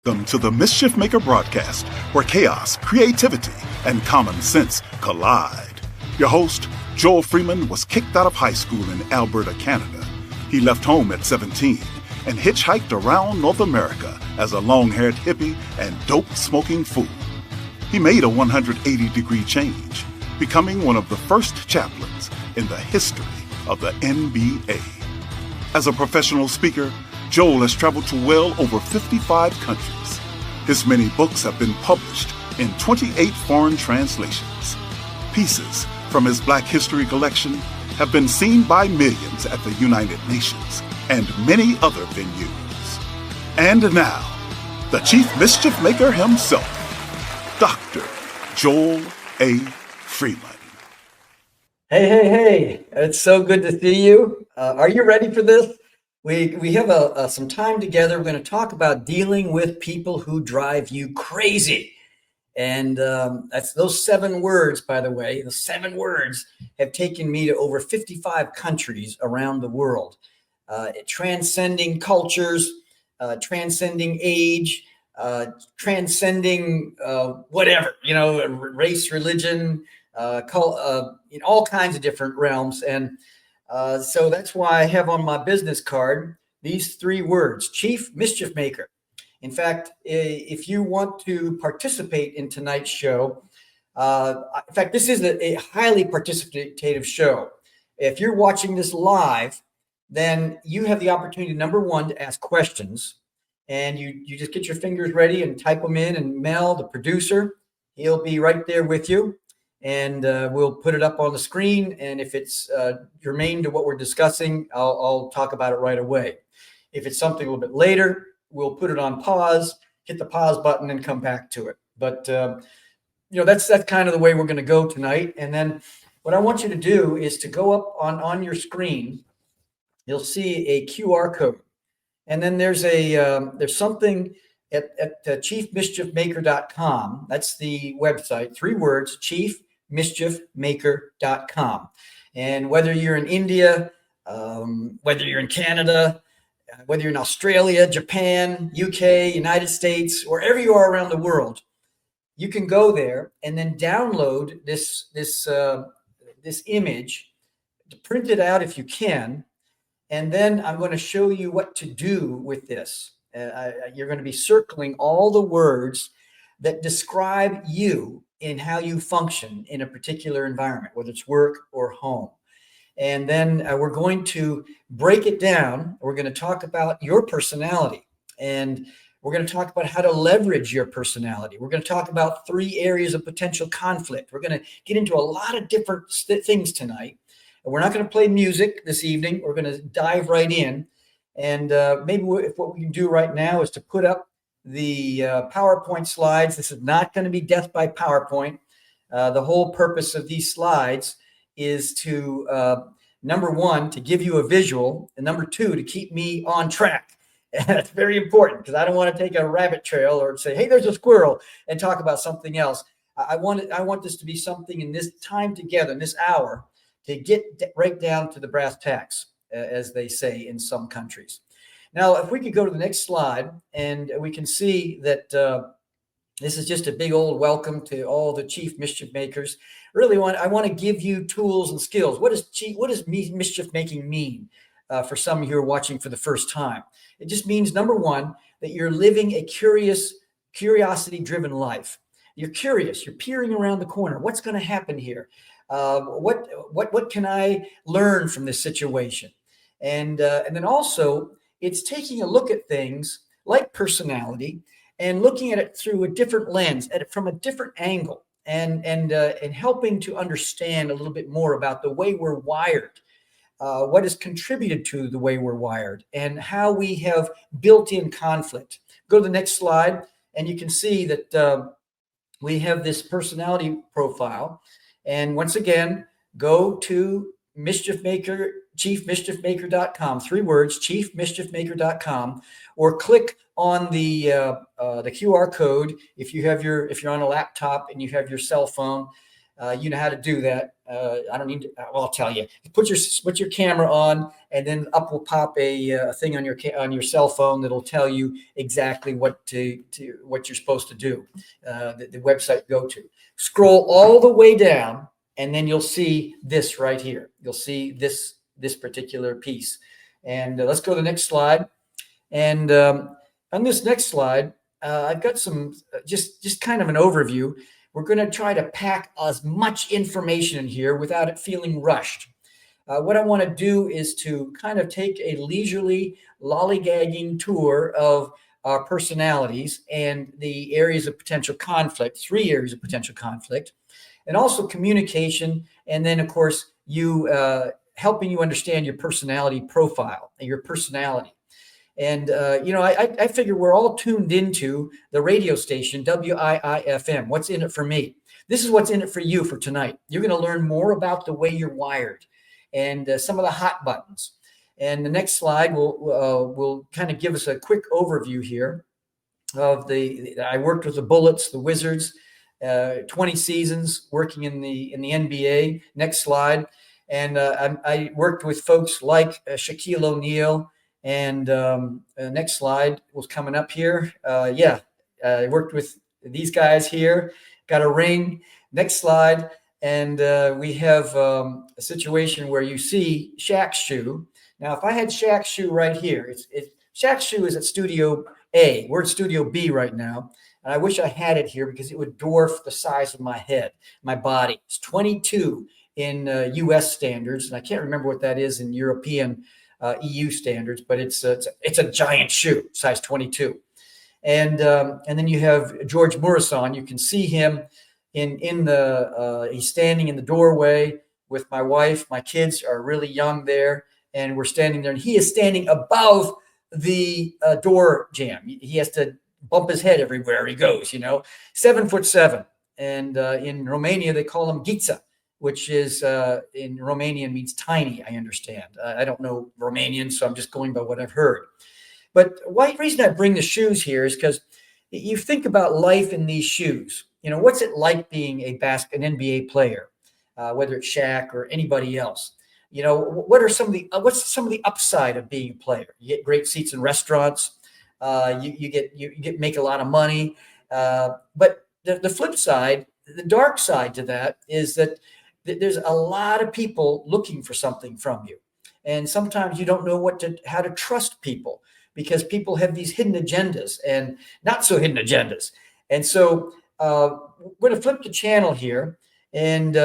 Welcome to the Mischief Maker broadcast, where chaos, creativity, and common sense collide. Your host, Joel Freeman, was kicked out of high school in Alberta, Canada. He left home at 17 and hitchhiked around North America as a long-haired hippie and dope-smoking fool. He made a 180-degree change, becoming one of the first chaplains in the history of the NBA. As a professional speaker, Joel has traveled to well over 55 countries. His many books have been published in 28 foreign translations. Pieces from his Black History collection have been seen by millions at the United Nations and many other venues. And now, the Chief Mischief Maker himself, Dr. Joel A. Freeman. Hey. It's so good to see you. Are you ready for this? We have some time together. We're going to talk about dealing with people who drive you crazy. And that's those 7 words, by the way. The 7 words have taken me to over 55 countries around the world, transcending cultures, transcending age, transcending whatever, race, religion, in all kinds of different realms. And so that's why I have on my business card these 3 words: Chief Mischief Maker. In fact, if you want to participate in tonight's show, in fact, this is a highly participative show. If you're watching this live, then you have the opportunity, number 1, to ask questions. And you just get your fingers ready and type them in, and Mel, the producer, he'll be right there with you. And we'll put it up on the screen. And if it's germane to what we're discussing, I'll talk about it right away. If it's something a little bit later, we'll put it on pause, hit the pause button, and come back to it. But that's kind of the way we're going to go tonight. And then what I want you to do is to go up on your screen. You'll see a QR code, and then there's something at chiefmischiefmaker.com. That's the website. 3 words: chiefmischiefmaker.com. And whether you're in India, whether you're in Canada, whether you're in Australia, Japan, UK, United States, wherever you are around the world, you can go there and then download this image, print it out if you can, and then I'm going to show you what to do with this. You're going to be circling all the words that describe you in how you function in a particular environment, whether it's work or home. And then we're going to break it down. We're going to talk about your personality, and we're going to talk about how to leverage your personality. We're going to talk about 3 areas of potential conflict. We're going to get into a lot of different things tonight. We're not going to play music this evening. We're going to dive right in. And maybe what we can do right now is to put up the PowerPoint slides. This is not going to be death by PowerPoint. The whole purpose of these slides is to, number 1, to give you a visual, and number 2, to keep me on track. And that's very important, because I don't want to take a rabbit trail or say, hey, there's a squirrel, and talk about something else. I want this to be something in this time together, in this hour, to get right down to the brass tacks, as they say in some countries. Now, if we could go to the next slide, and we can see that this is just a big old welcome to all the Chief Mischief Makers. I want to give you tools and skills. What does mischief making mean for some of you who are watching for the first time? It just means, number 1, that you're living a curiosity-driven life. You're curious. You're peering around the corner. What's going to happen here? What can I learn from this situation? And then also, it's taking a look at things like personality and looking at it through a different lens, from a different angle, and helping to understand a little bit more about the way we're wired, what has contributed to the way we're wired, and how we have built-in conflict. Go to the next slide, and you can see that we have this personality profile. And once again, go to Mischief Maker, chiefmischiefmaker.com, 3 words, chiefmischiefmaker.com, or click on the QR code if you're on a laptop and you have your cell phone. You know how to do that. I don't need to. Well, I'll tell you. Put your camera on, and then up will pop a thing on your cell phone that'll tell you exactly what what you're supposed to do. The website to go to. Scroll all the way down, and then you'll see this right here. You'll see this particular piece. And let's go to the next slide. And on this next slide, I've got some just kind of an overview. We're going to try to pack as much information in here without it feeling rushed. What I want to do is to kind of take a leisurely, lollygagging tour of our personalities and the areas of potential conflict, 3 areas of potential conflict, and also communication. And then, of course, helping you understand your personality profile and your personality. And, I figure we're all tuned into the radio station, WIIFM. What's in it for me? This is what's in it for you for tonight. You're going to learn more about the way you're wired and some of the hot buttons. And the next slide will kind of give us a quick overview here of I worked with the Bullets, the Wizards, 20 seasons working in the NBA. Next slide. And I worked with folks like Shaquille O'Neal. And next slide was coming up here. I worked with these guys here, got a ring. Next slide. And we have a situation where you see Shaq's shoe. Now, if I had Shaq's shoe right here, Shaq's shoe is at Studio A. We're at Studio B right now. And I wish I had it here because it would dwarf the size of my head, my body. It's 22 in US standards. And I can't remember what that is in European EU standards, but it's a giant shoe, size 22. And then you have George Murasan. You can see him he's standing in the doorway with my wife. My kids are really young there, and we're standing there, and he is standing above the door jamb. He has to bump his head everywhere he goes, 7'7". And in Romania, they call him Ghița, which is in Romanian means tiny, I understand. I don't know Romanian, so I'm just going by what I've heard. But the reason I bring the shoes here is because you think about life in these shoes. What's it like being an NBA player, whether it's Shaq or anybody else? What's some of the upside of being a player? You get great seats in restaurants. You make a lot of money. But the flip side, the dark side to that is that there's a lot of people looking for something from you. And sometimes you don't know how to trust people because people have these hidden agendas and not so hidden agendas. And so we're going to flip the channel here. And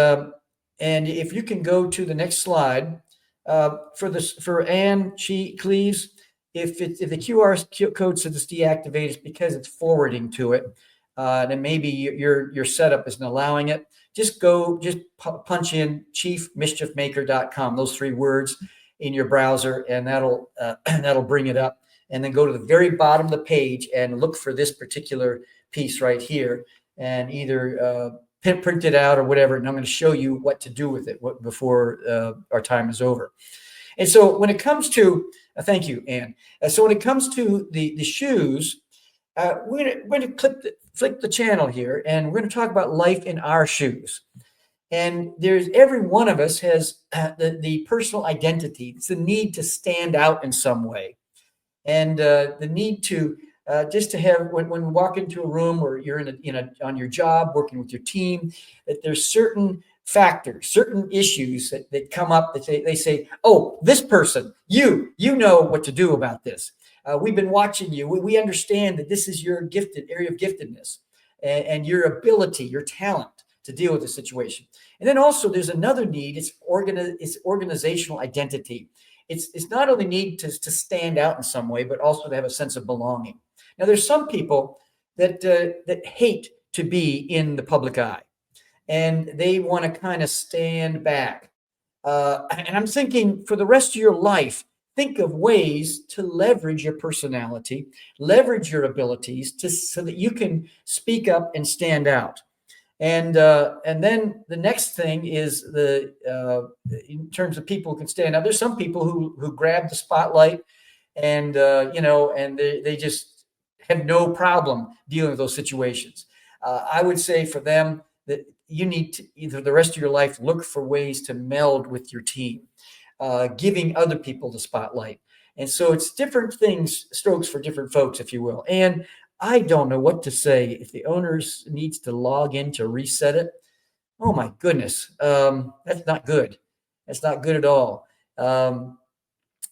if you can go to the next slide for Anne Cleves, if the QR code says it's deactivated, it's because it's forwarding to it. Then maybe your setup isn't allowing it. Just punch in chiefmischiefmaker.com, those 3 words in your browser, and that'll bring it up. And then go to the very bottom of the page and look for this particular piece right here, and either print it out or whatever. And I'm going to show you what to do with it before our time is over. And so when it comes to, thank you, Ann. So when it comes to the shoes, we're going to flip the channel here, and we're going to talk about life in our shoes. And every one of us has the personal identity. It's the need to stand out in some way, and the need to just to have when we walk into a room or you're on your job working with your team, that there's certain factors, certain issues that come up that they say, oh, this person, you know what to do about this. We've been watching you. We understand that this is your area of giftedness and your ability, your talent to deal with the situation. And then also there's another need. It's organizational identity. It's not only need to stand out in some way, but also to have a sense of belonging. Now, there's some people that hate to be in the public eye, and they want to kind of stand back. And I'm thinking for the rest of your life, think of ways to leverage your personality, leverage your abilities so that you can speak up and stand out. And then the next thing is in terms of people who can stand out. There's some people who grab the spotlight and they just have no problem dealing with those situations. I would say for them that you need to either the rest of your life look for ways to meld with your team, giving other people the spotlight. And so it's different things, strokes for different folks, if you will. And I don't know what to say. If the owners needs to log in to reset it, oh my goodness, that's not good. That's not good at all.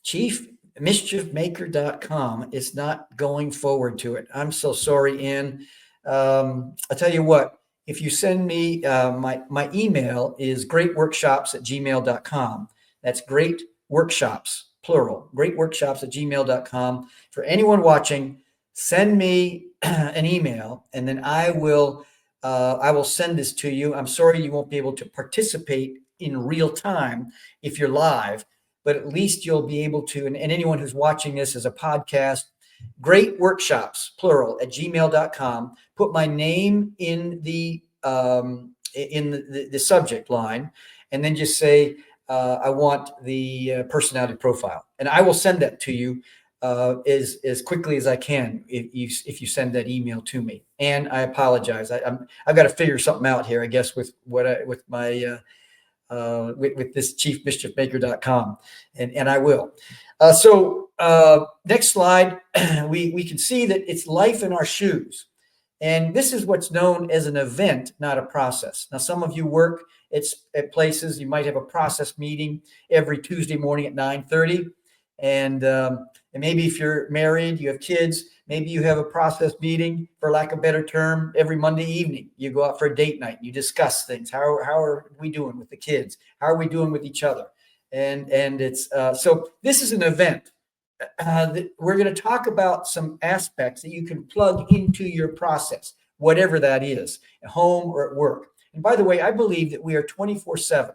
Chief mischiefmaker.com is not going forward to it. I'm so sorry, Ann. I'll tell you what, if you send me, my email is greatworkshops@gmail.com. That's great workshops, plural, greatworkshops@gmail.com. For anyone watching, send me an email and then I will send this to you. I'm sorry you won't be able to participate in real time if you're live, but at least you'll be able to, and anyone who's watching this as a podcast, great workshops, plural, @gmail.com. Put my name in the subject line, and then just say, I want the personality profile, and I will send that to you as quickly as I can if you send that email to me. And I apologize. I've got to figure something out here, I guess, with my with this chiefmischiefmaker.com, and I will. So next slide, we can see that it's life in our shoes. And this is what's known as an event, not a process. Now, some of you work at places, you might have a process meeting every Tuesday morning at 9:30. And maybe if you're married, you have kids, maybe you have a process meeting, for lack of a better term, every Monday evening. You go out for a date night, you discuss things. How are we doing with the kids? How are we doing with each other? And it's so this is an event. We're going to talk about some aspects that you can plug into your process, whatever that is, at home or at work. And by the way, I believe that we are 24/7.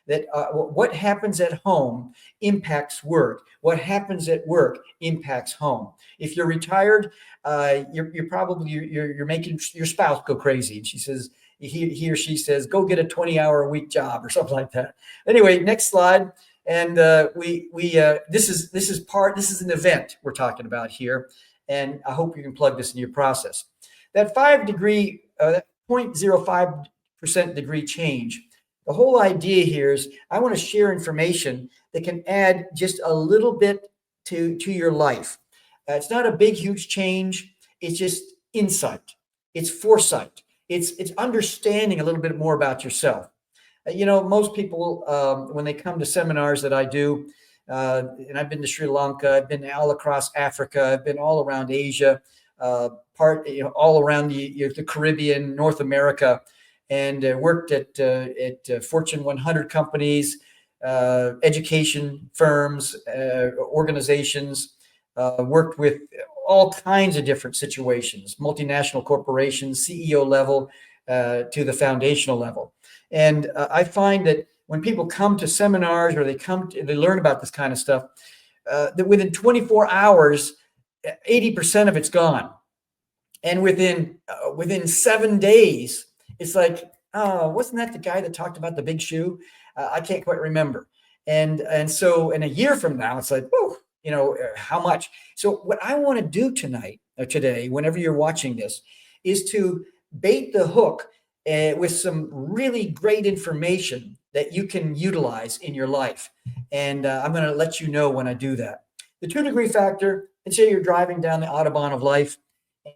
That what happens at home impacts work. What happens at work impacts home. If you're retired, you're probably you're making your spouse go crazy, and she says he or she says, go get a 20-hour-a-week job or something like that. Anyway, next slide. And this is an event we're talking about here, and I hope you can plug this in your process. That 0.05% degree change. The whole idea here is I want to share information that can add just a little bit to your life. It's not a big, huge change. It's just insight. It's foresight. It's understanding a little bit more about yourself. Most people, when they come to seminars that I do, and I've been to Sri Lanka, I've been all across Africa, I've been all around Asia, all around the Caribbean, North America, and worked at Fortune 100 companies, education firms, organizations, worked with all kinds of different situations, multinational corporations, CEO level to the foundational level. And I find that when people come to seminars or they learn about this kind of stuff, that within 24 hours, 80% of it's gone. And within 7 days, it's like, oh, wasn't that the guy that talked about the big shoe? I can't quite remember. And so in a year from now, it's like, whoa, how much? So what I want to do tonight or today, whenever you're watching this, is to bait the hook with some really great information that you can utilize in your life. And I'm going to let you know when I do that. The 2-degree factor, let's say you're driving down the Autobahn of life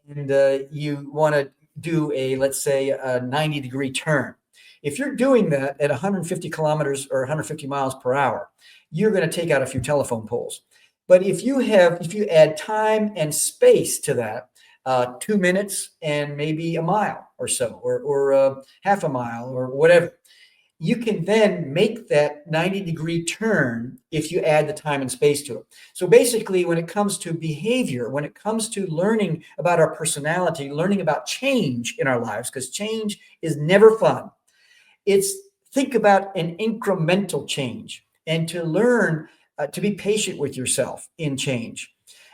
and you want to do let's say a 90-degree turn. If you're doing that at 150 kilometers or 150 miles per hour, you're going to take out a few telephone poles. But if you add time and space to that, 2 minutes and maybe a mile or so, or half a mile or whatever, you can then make that 90-degree turn if you add the time and space to it. So basically, when it comes to behavior, when it comes to learning about our personality, learning about change in our lives, because change is never fun, think about an incremental change and to learn to be patient with yourself in change.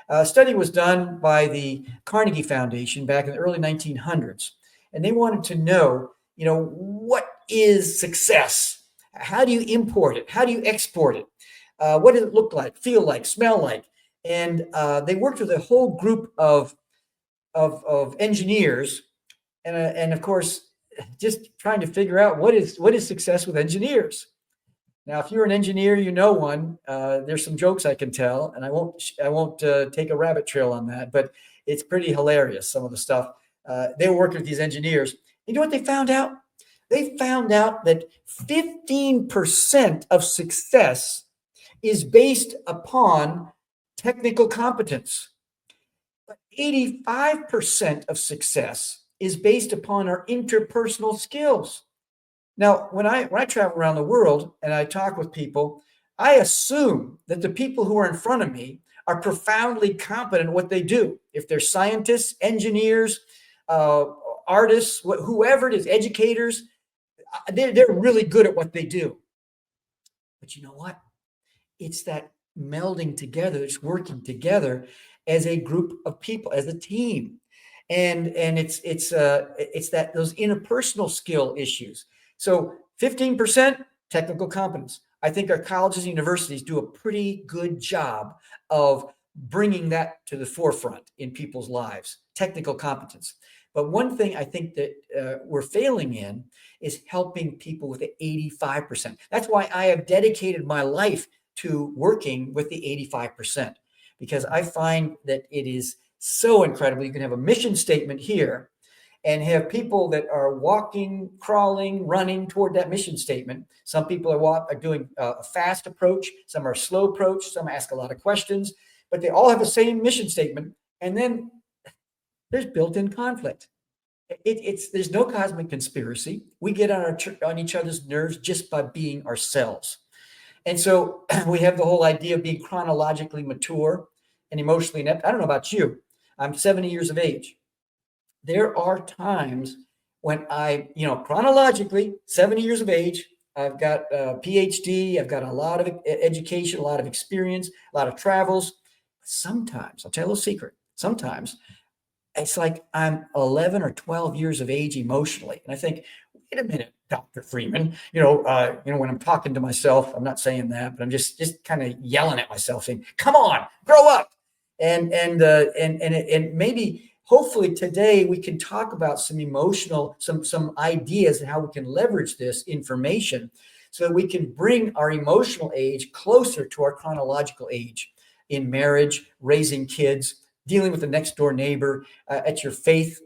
A study was done by the Carnegie Foundation back in the early 1900s, and they wanted to know, what is success? How do you import it? How do you export it? What does it look like, feel like, smell like? And they worked with a whole group of engineers, and of course, just trying to figure out what is success with engineers. Now, if you're an engineer, you know one. There's some jokes I can tell, and I won't take a rabbit trail on that, but it's pretty hilarious. Some of the stuff they were working with these engineers. You know what they found out? They found out that 15% of success is based upon technical competence, but 85% of success is based upon our interpersonal skills. Now, when I travel around the world and I talk with people, I assume that the people who are in front of me are profoundly competent in what they do. If they're scientists, engineers, artists, whoever it is, educators, they're really good at what they do. But you know what? It's that melding together, it's working together as a group of people, as a team. And it's that those interpersonal skill issues. So 15% technical competence. I think our colleges and universities do a pretty good job of bringing that to the forefront in people's lives, technical competence. But one thing I think that we're failing in is helping people with the 85%. That's why I have dedicated my life to working with the 85%, because I find that it is so incredible. You can have a mission statement here and have people that are walking, crawling, running toward that mission statement. Some people are doing a fast approach. Some are a slow approach. Some ask a lot of questions, but they all have the same mission statement. And then there's built-in conflict. There's no cosmic conspiracy. We get on each other's nerves just by being ourselves. And so we have the whole idea of being chronologically mature and emotionally inept. I don't know about you. I'm 70 years of age. There are times when chronologically 70 years of age, I've got a Ph.D., I've got a lot of education, a lot of experience, a lot of travels. Sometimes, I'll tell you a little secret, sometimes it's like I'm 11 or 12 years of age emotionally. And I think, wait a minute, Dr. Freeman, when I'm talking to myself, I'm not saying that, but I'm just kind of yelling at myself saying, come on, grow up. And maybe hopefully today we can talk about some emotional, some ideas and how we can leverage this information so that we can bring our emotional age closer to our chronological age in marriage, raising kids, dealing with the next door neighbor, at your faith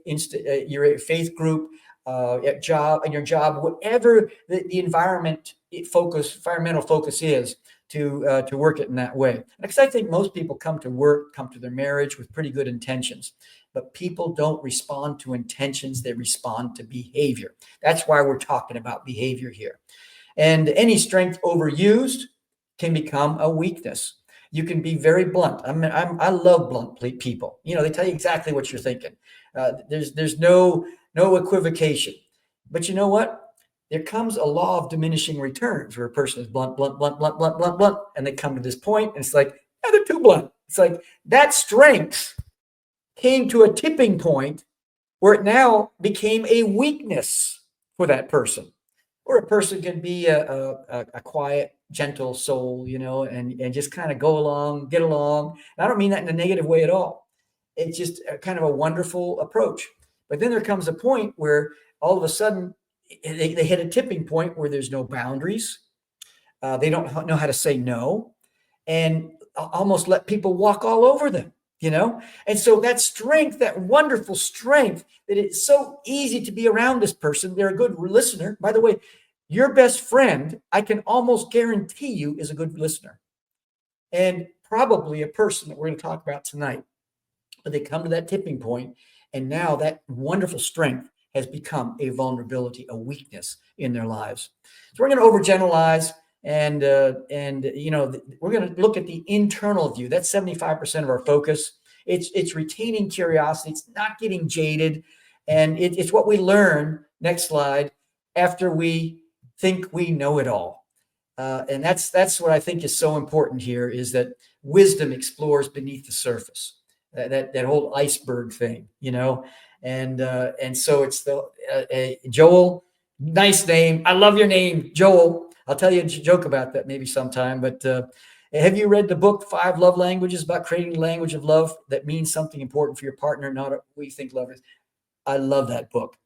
group, at your job, whatever the environmental focus is, to work it in that way. Because I think most people come to their marriage with pretty good intentions, but people don't respond to intentions; they respond to behavior. That's why we're talking about behavior here. And any strength overused can become a weakness. You can be very blunt. I love blunt people. They tell you exactly what you're thinking. There's no equivocation. But you know what? There comes a law of diminishing returns where a person is blunt, blunt, blunt, blunt, blunt, blunt, blunt, and they come to this point, and it's like, they're too blunt. It's like that strength came to a tipping point where it now became a weakness for that person. Or a person can be a quiet, gentle soul, and just kind of go along, get along. And I don't mean that in a negative way at all. It's just kind of a wonderful approach. But then there comes a point where all of a sudden they hit a tipping point where there's no boundaries. They don't know how to say no, and almost let people walk all over them. And so that strength, that wonderful strength, that it's so easy to be around this person. They're a good listener. By the way, your best friend, I can almost guarantee you, is a good listener, and probably a person that we're going to talk about tonight. But they come to that tipping point, and now that wonderful strength has become a vulnerability, a weakness in their lives. So we're going to overgeneralize. And we're going to look at the internal view. That's 75% of our focus. It's retaining curiosity. It's not getting jaded. And it's what we learn, next slide, after we think we know it all. And that's what I think is so important here, is that wisdom explores beneath the surface, that whole iceberg thing, and so it's the Joel, nice name. I love your name, Joel. I'll tell you a joke about that maybe sometime, but have you read the book 5 Love Languages, about creating a language of love that means something important for your partner, not what you think love is? I love that book.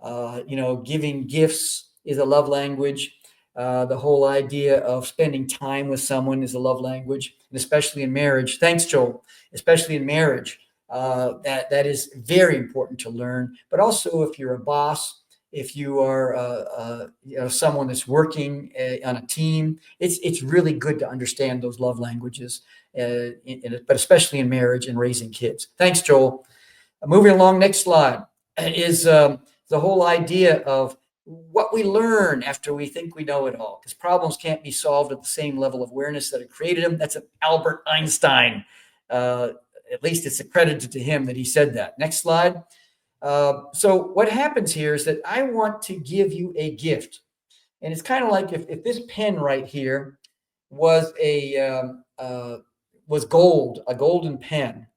Giving gifts is a love language. The whole idea of spending time with someone is a love language, and especially in marriage. Thanks, Joel. Especially in marriage, that is very important to learn. But also, if you're a boss, if you are someone that's working on a team, it's really good to understand those love languages, but especially in marriage and raising kids. Thanks, Joel. Moving along, next slide is the whole idea of what we learn after we think we know it all, because problems can't be solved at the same level of awareness that it created them. That's Albert Einstein. At least it's accredited to him that he said that. Next slide. So what happens here is that I want to give you a gift. And it's kind of like if this pen right here was was gold, a golden pen.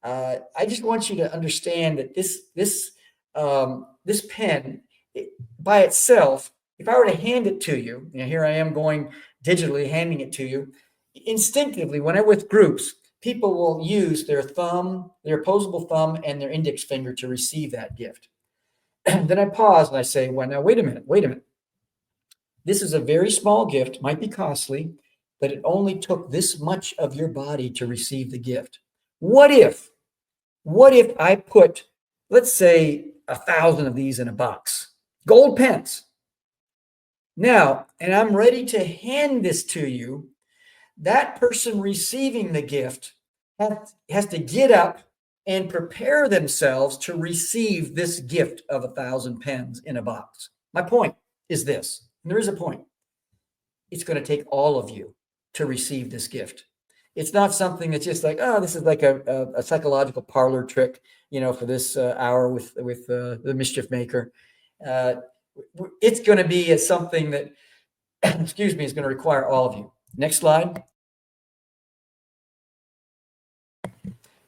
I just want you to understand that this pen by itself, if I were to hand it to you, here I am going digitally handing it to you, instinctively, when I'm with groups, people will use their thumb, their opposable thumb, and their index finger to receive that gift. Then I pause and I say, well, now, wait a minute. This is a very small gift, might be costly, but it only took this much of your body to receive the gift. What if I put, let's say, 1,000 of these in a box, gold pens. Now, and I'm ready to hand this to you. That person receiving the gift has to get up and prepare themselves to receive this gift of 1,000 pens in a box. My point is this, and there is a point. It's going to take all of you to receive this gift. It's not something that's just like, oh, this is like a psychological parlor trick, for this hour with the Mischief Maker. It's going to be something that, excuse me, is going to require all of you. Next slide.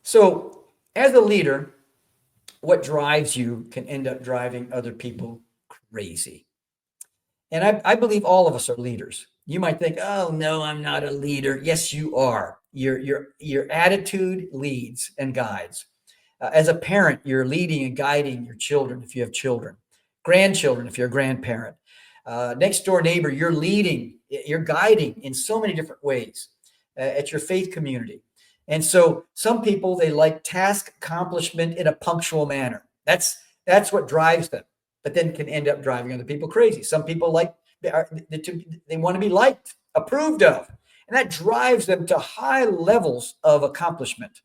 So as a leader, what drives you can end up driving other people crazy. And I believe all of us are leaders. You might think, oh, no, I'm not a leader. Yes, you are. Your attitude leads and guides. As a parent, you're leading and guiding your children if you have children, grandchildren if you're a grandparent. Next door neighbor, you're leading, you're guiding in so many different ways at your faith community. And so some people, they like task accomplishment in a punctual manner. That's what drives them, but then can end up driving other people crazy. Some people they want to be liked, approved of, and that drives them to high levels of accomplishment.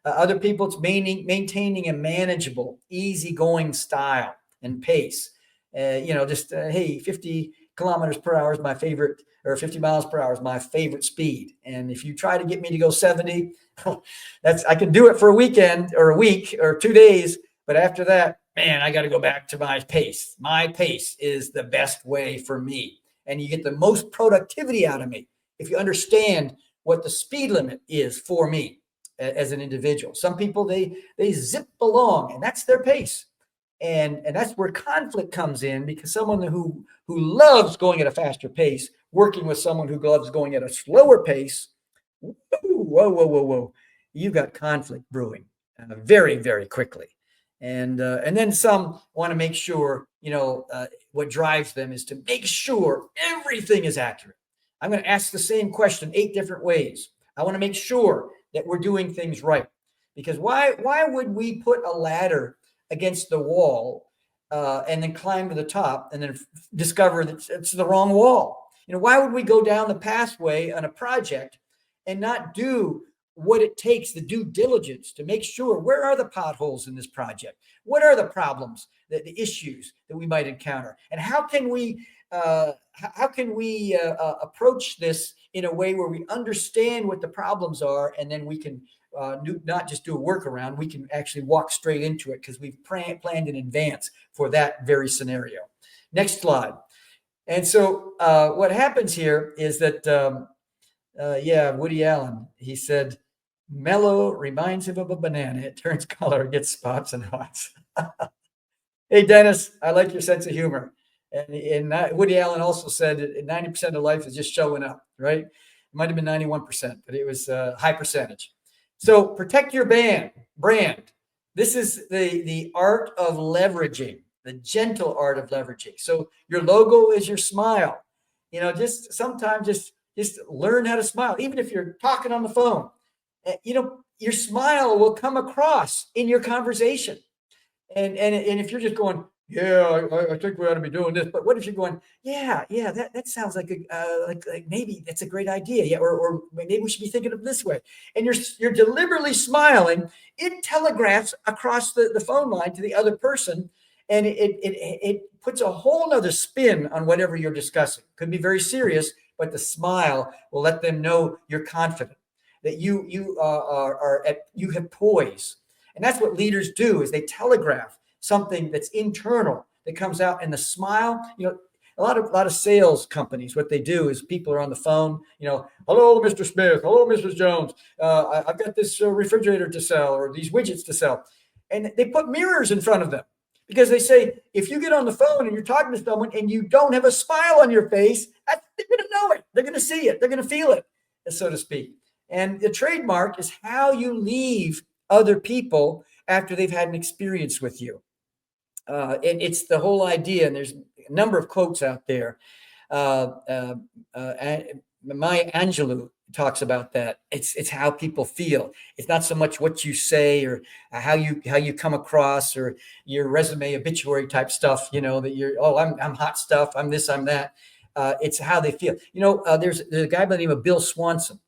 Other people, it's maintaining a manageable, easygoing style and pace. Hey, 50 kilometers per hour is my favorite, or 50 miles per hour is my favorite speed. And if you try to get me to go 70, I can do it for a weekend or a week or 2 days. But after that, man, I got to go back to my pace. My pace is the best way for me. And you get the most productivity out of me if you understand what the speed limit is for me as an individual. Some people, they zip along, and that's their pace. And that's where conflict comes in, because someone who loves going at a faster pace, working with someone who loves going at a slower pace, whoa. You've got conflict brewing very, very quickly. And then some want to make sure, what drives them is to make sure everything is accurate. I'm going to ask the same question 8 different ways. I want to make sure that we're doing things right. Because why would we put a ladder against the wall and then climb to the top and then discover that it's the wrong wall? Why would we go down the pathway on a project and not do what it takes, the due diligence to make sure, where are the potholes in this project? What are the problems, the issues that we might encounter? And how can we approach this in a way where we understand what the problems are, and then we can not just do a workaround, we can actually walk straight into it because we've planned in advance for that very scenario. Next slide. And so what happens here is that, Woody Allen, he said, mellow reminds him of a banana. It turns color, gets spots and hots. Hey, Dennis, I like your sense of humor. And Woody Allen also said that 90% of life is just showing up, right? It might have been 91%, but it was a high percentage. So protect your brand. This is the art of leveraging the gentle art of leveraging. So your logo is your smile. Just sometimes just learn how to smile, even if you're talking on the phone. Your smile will come across in your conversation. And if you're just going, yeah, I think we ought to be doing this, but what if you're going, yeah, that sounds like like maybe that's a great idea, yeah, or maybe we should be thinking of this way, and you're deliberately smiling, it telegraphs across the phone line to the other person, and it puts a whole other spin on whatever you're discussing. Could be very serious, but the smile will let them know you're confident, that you you have poise. And that's what leaders do, is they telegraph something that's internal that comes out. And the smile, a lot of sales companies, what they do is people are on the phone, hello, Mr. Smith, hello, Mrs. Jones. I've got this refrigerator to sell, or these widgets to sell. And they put mirrors in front of them, because they say, if you get on the phone and you're talking to someone and you don't have a smile on your face, they're going to know it. They're going to see it. They're going to feel it, so to speak. And the trademark is how you leave other people after they've had an experience with you. And it's the whole idea. And there's a number of quotes out there. Maya Angelou talks about that. It's how people feel. It's not so much what you say or how you come across, or your resume obituary type stuff, that you're, I'm hot stuff, I'm this, I'm that. It's how they feel. There's a guy by the name of Bill Swanson.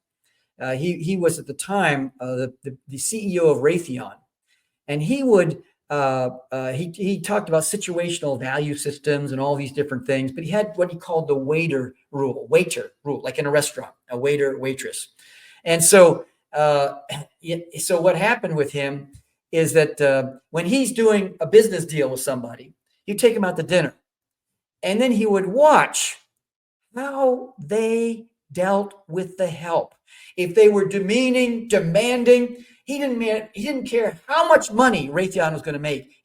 He was at the time the CEO of Raytheon, and he would he talked about situational value systems and all these different things. But he had what he called the waiter rule, like in a restaurant, a waiter, waitress. And so what happened with him is that when he's doing a business deal with somebody, he'd take him out to dinner, and then he would watch how they dealt with the help. If they were demeaning, demanding, he didn't care how much money Raytheon was going to make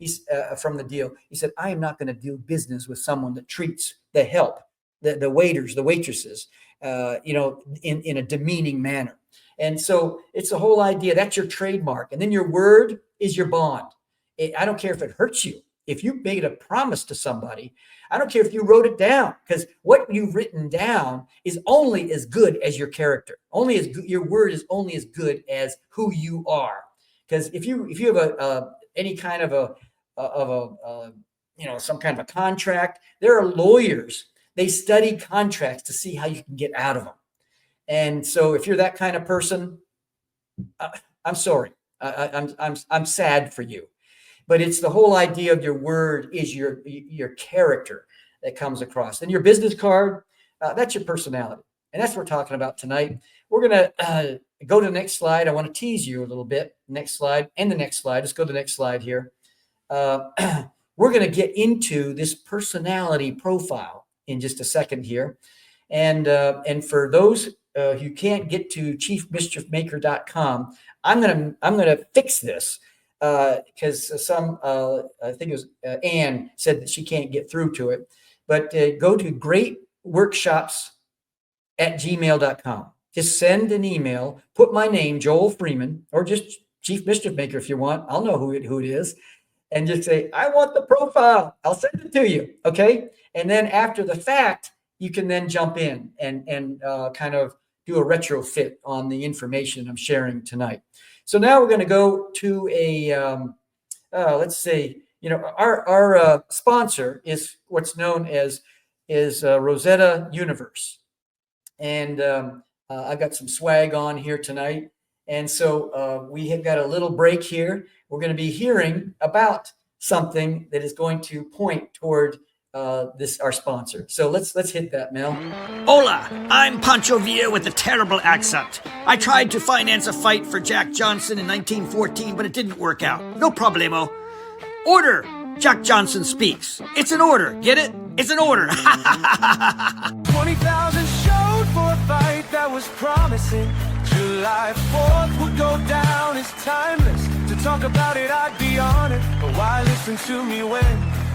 from the deal. He said, I am not going to do business with someone that treats the help, the waiters, the waitresses, in a demeaning manner. And so it's the whole idea. That's your trademark. And then your word is your bond. I don't care if it hurts you. If you made a promise to somebody, I don't care if you wrote it down, because what you've written down is only as good as your character. Your word is only as good as who you are. Because if you have any kind of some kind of a contract, there are lawyers. They study contracts to see how you can get out of them. And so if you're that kind of person, I'm sorry. I'm sad for you. But it's the whole idea of your word is your character that comes across. And your business card, that's your personality. And that's what we're talking about tonight. We're going to go to the next slide. I want to tease you a little bit. Next slide and the next slide. Let's go to the next slide here. We're going to get into this personality profile in just a second here. And for those who can't get to chiefmischiefmaker.com, I'm going to fix this. Because I think it was Anne said that she can't get through to it, but go to greatworkshops@gmail.com. Just send an email, put my name, Joel Freeman, or just Chief Mischief Maker if you want. I'll know who it is, and just say, I want the profile. I'll send it to you. Okay. And then after the fact, you can then jump in and kind of do a retrofit on the information I'm sharing tonight. So now we're going to go to let's say, our sponsor is what's known as Rosetta Universe. And I've got some swag on here tonight. And so we have got a little break here. We're going to be hearing about something that is going to point toward our sponsor. So let's hit that, Mel. Hola, I'm Pancho Villa with a terrible accent. I tried to finance a fight for Jack Johnson in 1914, but it didn't work out. No problemo. Order! Jack Johnson speaks. It's an order. Get it? It's an order. 20,000 showed for a fight that was promising. July 4th would go down as timeless. To talk about it, I'd be on it. But why listen to me when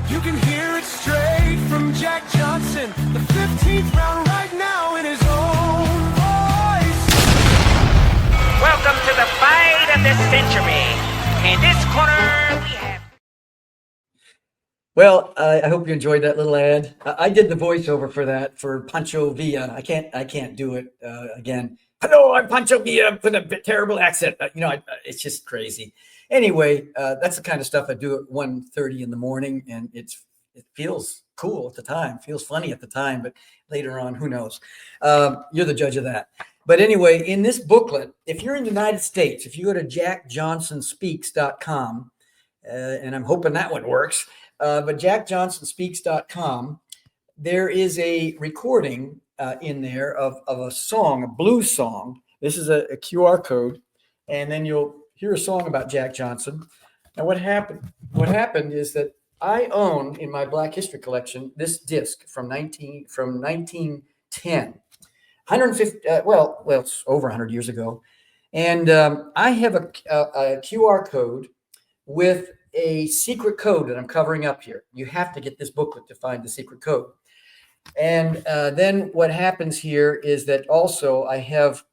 you can hear it straight from Jack Johnson? The 15th round right now in his own voice. Welcome to the fight of the century. In this corner, we have... Well, I hope you enjoyed that little ad. I did the voiceover for that for Pancho Villa. I can't do it again. Hello, I'm Pancho Villa with a terrible accent. It's just crazy. Anyway, that's the kind of stuff I do at 1:30 in the morning, and it feels cool at the time, feels funny at the time, but later on, who knows? You're the judge of that. But anyway, in this booklet, if you're in the United States, if you go to jackjohnsonspeaks.com, and I'm hoping that one works. But jackjohnsonspeaks.com, there is a recording in there of a song, a blues song. This is a QR code, and then you'll hear a song about Jack Johnson. Now, what happened? What happened is that I own in my Black History collection this disc from 1910, 150. It's over 100 years ago, and I have a QR code with a secret code that I'm covering up here. You have to get this booklet to find the secret code. And then what happens here is that also I have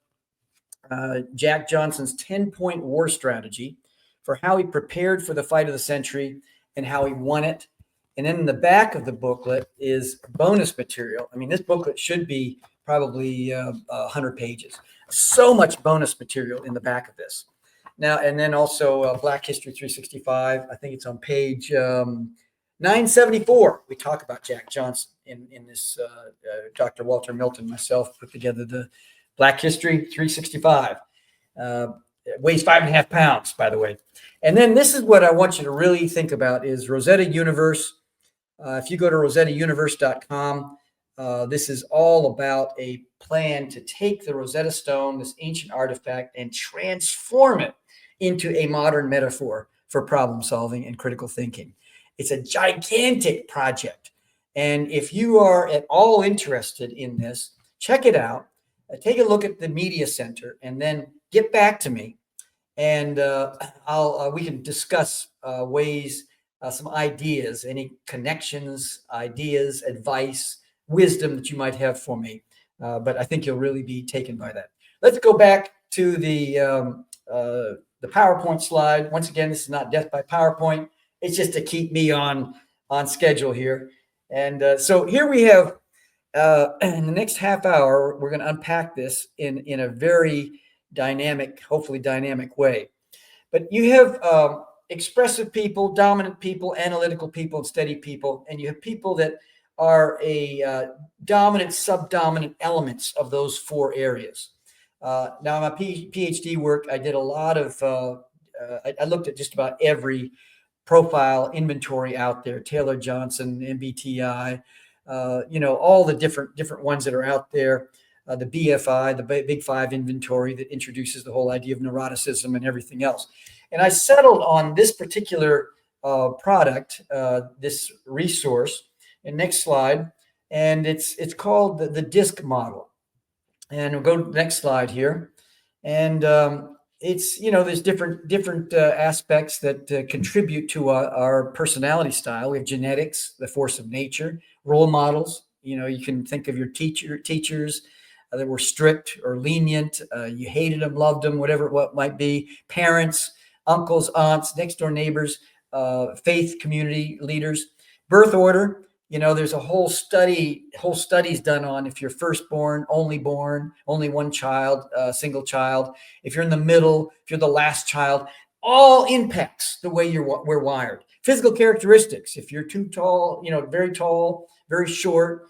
Jack Johnson's 10-point war strategy for how he prepared for the fight of the century and how he won it. And then in the back of the booklet is bonus material. I mean, this booklet should be probably 100 pages. So much bonus material in the back of this. Now, and then also Black History 365. I think it's on page 974. We talk about Jack Johnson in this. Dr. Walter Milton, myself, put together the Black History 365. It weighs 5.5 pounds, by the way. And then this is what I want you to really think about is Rosetta Universe. If you go to rosettauniverse.com, this is all about a plan to take the Rosetta Stone, this ancient artifact, and transform it into a modern metaphor for problem solving and critical thinking. It's a gigantic project. And if you are at all interested in this, check it out. Take a look at the media center and then get back to me. And we can discuss ways, some ideas, any connections, ideas, advice, wisdom that you might have for me. But I think you'll really be taken by that. Let's go back to the PowerPoint slide. Once again, this is not death by PowerPoint. It's just to keep me on schedule here. And so here we have, in the next half hour, we're going to unpack this in a very dynamic, hopefully dynamic way. But you have expressive people, dominant people, analytical people, and steady people. And you have people that are dominant, subdominant elements of those four areas. Now, my Ph.D. work, I did a lot of, I looked at just about every profile inventory out there, Taylor Johnson, MBTI, all the different ones that are out there, the BFI, the Big Five inventory that introduces the whole idea of neuroticism and everything else. And I settled on this particular product, this resource. And next slide, and it's called the DISC model. And we'll go to the next slide here. And it's, there's different aspects that contribute to our personality style. We have genetics, the force of nature, role models. You can think of your teachers that were strict or lenient. You hated them, loved them, whatever it might be. Parents, uncles, aunts, next door neighbors, faith community leaders, birth order. There's a whole studies done on if you're firstborn, only one child, single child. If you're in the middle, if you're the last child, all impacts the way we're wired. Physical characteristics. If you're too tall, very short,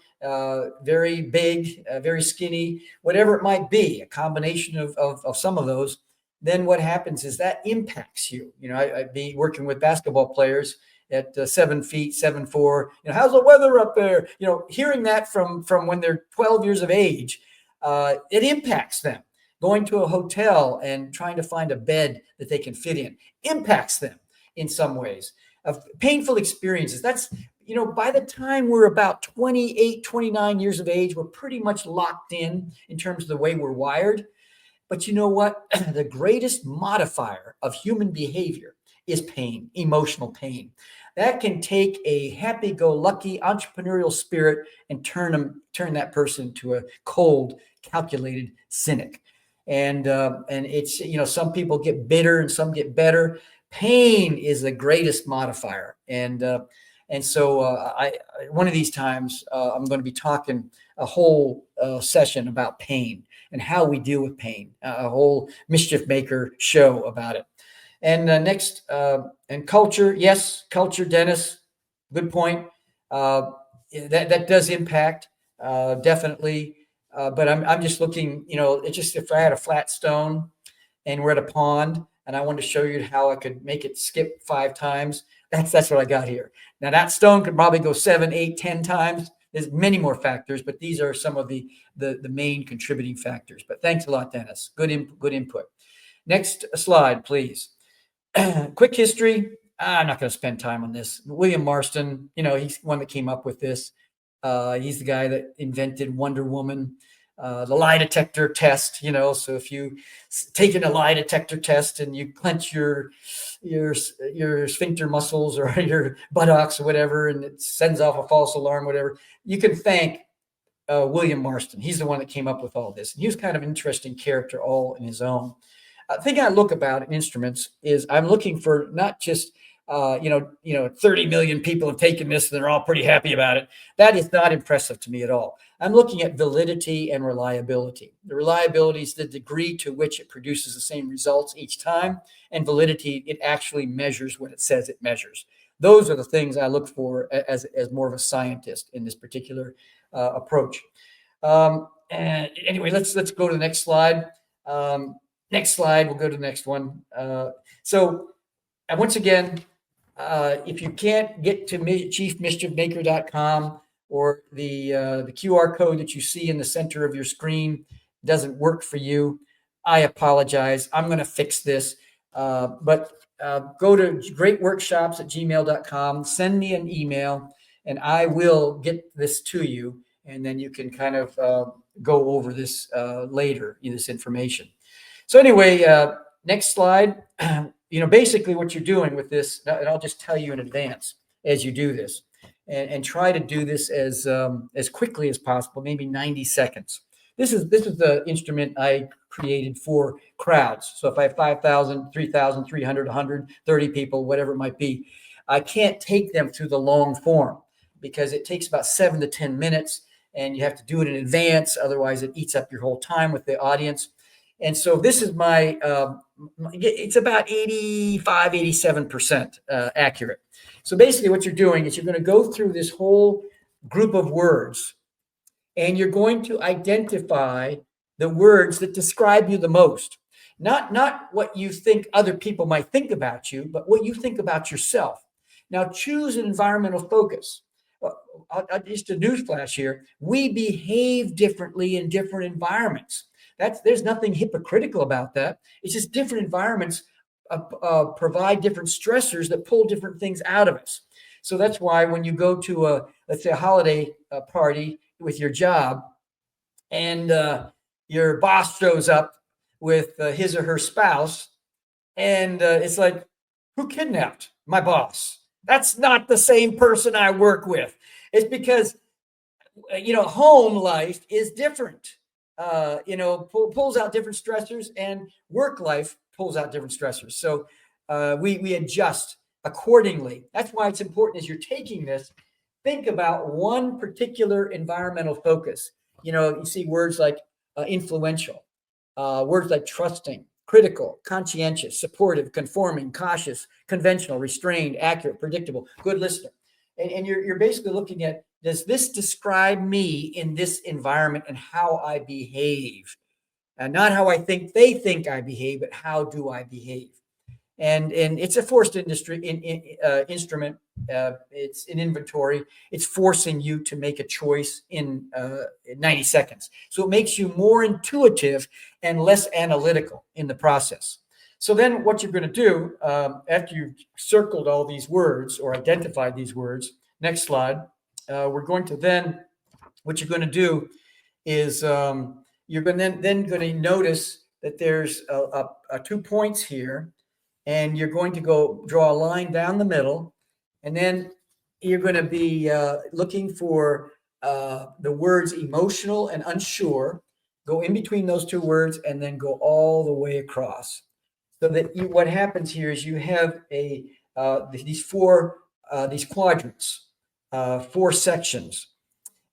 very big, very skinny, whatever it might be, a combination of some of those. Then what happens is that impacts you. I'd be working with basketball players at 7 feet, 7'4". How's the weather up there? Hearing that from when they're 12 years of age, it impacts them. Going to a hotel and trying to find a bed that they can fit in impacts them in some ways. Of painful experiences. That's, by the time we're about 28, 29 years of age, we're pretty much locked in terms of the way we're wired. But you know what? The greatest modifier of human behavior is pain, emotional pain. That can take a happy-go-lucky entrepreneurial spirit and turn that person into a cold, calculated cynic. And it's, some people get bitter and some get better. Pain is the greatest modifier. And And so one of these times, I'm going to be talking a whole session about pain and how we deal with pain, a whole Mischief Maker show about it. And next, and culture. Yes, culture, Dennis. Good point. That does impact, definitely. But I'm just looking, it's just if I had a flat stone and we're at a pond and I wanted to show you how I could make it skip 5 times, that's what I got here. Now that stone could probably go 7, 8, 10 times. There's many more factors, but these are some of the main contributing factors. But thanks a lot, Dennis. Good input. Next slide, please. Quick history. I'm not going to spend time on this. William Marston, he's one that came up with this. He's the guy that invented Wonder Woman, the lie detector test. So if you taken a lie detector test and you clench your sphincter muscles or your buttocks or whatever, and it sends off a false alarm, whatever, you can thank William Marston. He's the one that came up with all this. And he was kind of an interesting character all in his own. The thing I look about in instruments is I'm looking for not just 30 million people have taken this and they're all pretty happy about it. That is not impressive to me at all. I'm looking at validity and reliability. The reliability is the degree to which it produces the same results each time, and validity, it actually measures what it says it measures. Those are the things I look for as more of a scientist in this particular approach. And anyway, let's go to the next slide. Next slide, we'll go to the next one. So once again, if you can't get to chiefmischiefmaker.com or the QR code that you see in the center of your screen doesn't work for you, I apologize. I'm going to fix this. But go to greatworkshops@gmail.com, send me an email, and I will get this to you. And then you can kind of go over this later, this information. So anyway, next slide. Basically what you're doing with this, and I'll just tell you in advance as you do this, and try to do this as quickly as possible, maybe 90 seconds. This is the instrument I created for crowds. So if I have 5,000, 3,000, 300, 130 people, whatever it might be, I can't take them through the long form because it takes about 7 to 10 minutes, and you have to do it in advance. Otherwise, it eats up your whole time with the audience. And so this is it's about 85, 87% accurate. So basically what you're doing is you're going to go through this whole group of words, and you're going to identify the words that describe you the most. Not what you think other people might think about you, but what you think about yourself. Now choose an environmental focus. Just a newsflash here. We behave differently in different environments. There's nothing hypocritical about that. It's just different environments provide different stressors that pull different things out of us. So that's why when you go to let's say a holiday party with your job, and your boss shows up with his or her spouse, and it's like, who kidnapped my boss? That's not the same person I work with. It's because home life is different. Pulls out different stressors, and work life pulls out different stressors. So we adjust accordingly. That's why it's important as you're taking this, think about one particular environmental focus. You see words like influential, words like trusting, critical, conscientious, supportive, conforming, cautious, conventional, restrained, accurate, predictable, good listener. And you're basically looking at, does this describe me in this environment and how I behave? And not how I think they think I behave, but how do I behave? And it's a forced instrument. It's an inventory. It's forcing you to make a choice in 90 seconds. So it makes you more intuitive and less analytical in the process. So then what you're going to do after you've circled all these words or identified these words, next slide, we're going to then, what you're going to do is you're going to notice that there's 2 points here, and you're going to go draw a line down the middle, and then you're going to be looking for the words emotional and unsure, go in between those 2 words, and then go all the way across. So that what happens here is you have these 4 these quadrants, 4 sections.